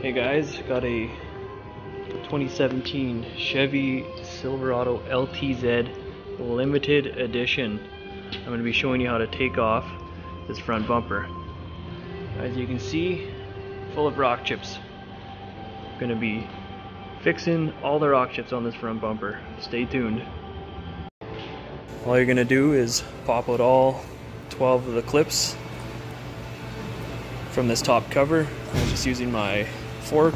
Hey guys, got a 2017 Chevy Silverado LTZ limited edition. I'm going to be showing you how to take off this front bumper. As you can see, full of rock chips. I'm going to be fixing all the rock chips on this front bumper. Stay tuned. All you're going to do is pop out all 12 of the clips from this top cover. I'm just using my fork.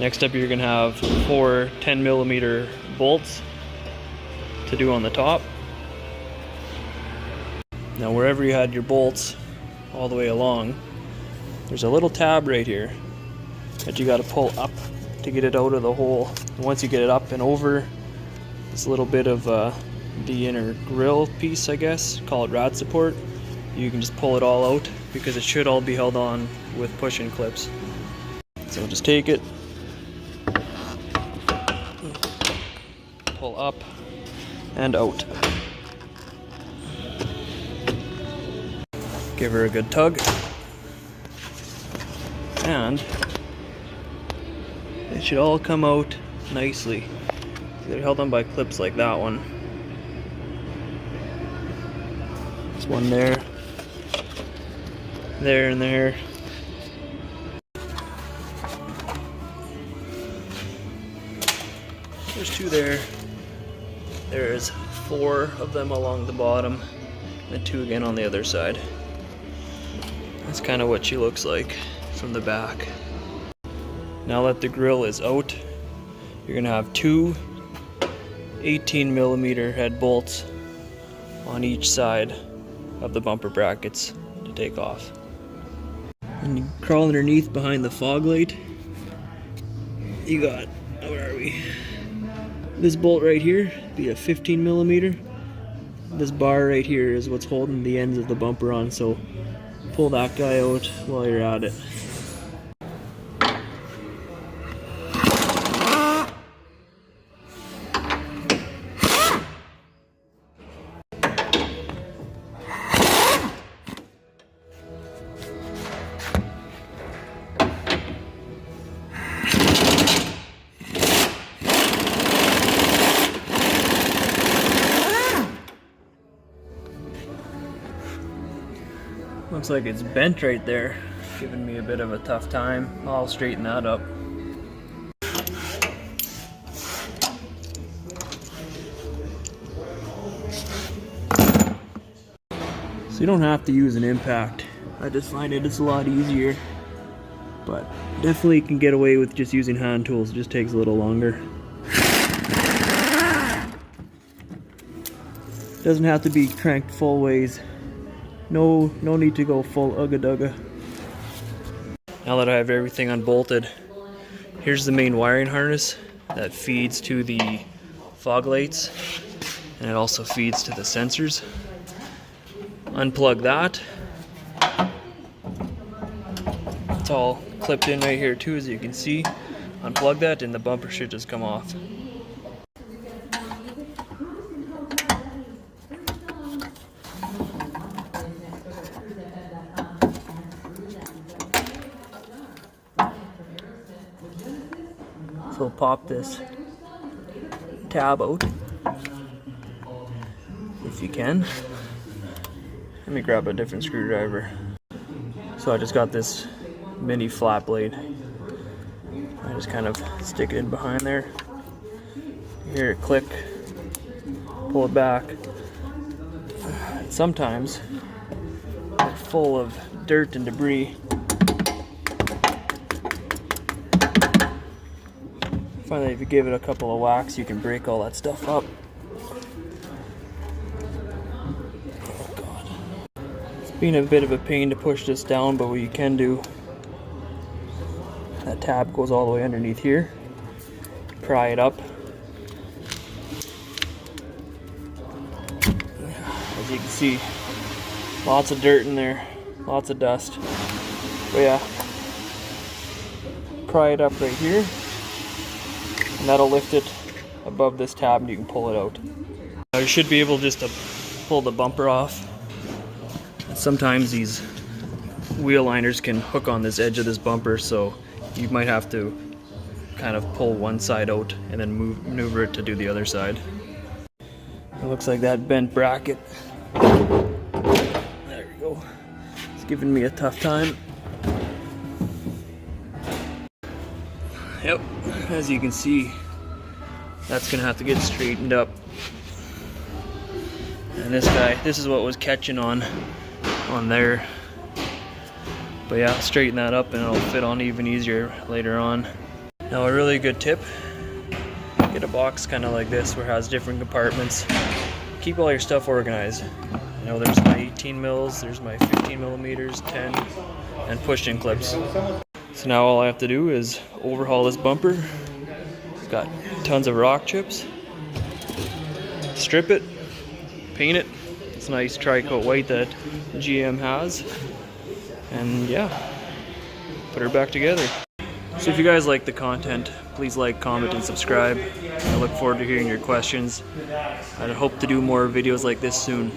Next up, you're going to have 4 10mm bolts to do on the top. Now wherever you had your bolts all the way along, there's a little tab right here that you got to pull up to get it out of the hole. And once you get it up and over this little bit of the inner grill piece, I guess, call it rad support, you can just pull it all out because it should all be held on with push-in clips. So just take it, pull up and out. Give her a good tug, and it should all come out nicely. They're held on by clips like that one. There's one there, there, and there. There's 2 there. There's 4 of them along the bottom, and 2 again on the other side. That's kind of what she looks like from the back. Now that the grill is out, you're going to have 2 18mm head bolts on each side of the bumper brackets to take off. And you crawl underneath behind the fog light. You got, where are we? This bolt right here, be a 15mm. This bar right here is what's holding the ends of the bumper on, so pull that guy out while you're at it. Looks like it's bent right there, giving me a bit of a tough time. I'll straighten that up. So you don't have to use an impact. I just find it's a lot easier, but definitely can get away with just using hand tools. It just takes a little longer. Doesn't have to be cranked full ways. No need to go full ugga dugga. Now that I have everything unbolted, here's the main wiring harness that feeds to the fog lights, and it also feeds to the sensors. Unplug that. It's all clipped in right here too, as you can see. Unplug that and the bumper should just come off. So pop this tab out if you can. Let me grab a different screwdriver. So I just got this mini flat blade. I just kind of stick it in behind there. You hear it click, pull it back. Sometimes it's full of dirt and debris. Find that if you give it a couple of whacks, you can break all that stuff up. Oh God. It's been a bit of a pain to push this down, but what you can do, that tab goes all the way underneath here. Pry it up. As you can see, lots of dirt in there, lots of dust. But yeah, pry it up right here. And that'll lift it above this tab and you can pull it out. Now you should be able just to pull the bumper off sometimes these wheel liners can hook on this edge of this bumper, so you might have to kind of pull one side out and then maneuver it to do the other side. It looks like that bent bracket, there we go, it's giving me a tough time. Yep, as you can see, that's gonna have to get straightened up. And this is what was catching on there. But yeah, straighten that up and it'll fit on even easier later on. Now a really good tip, get a box kind of like this where it has different compartments. Keep all your stuff organized. You know, there's my 18 mils, there's my 15 millimeters, 10, and push-in clips. So now all I have to do is overhaul this bumper. It's got tons of rock chips. Strip it, paint it. It's nice tri-coat white that GM has. And yeah, put her back together. So if you guys like the content, please like, comment, and subscribe. I look forward to hearing your questions. I hope to do more videos like this soon.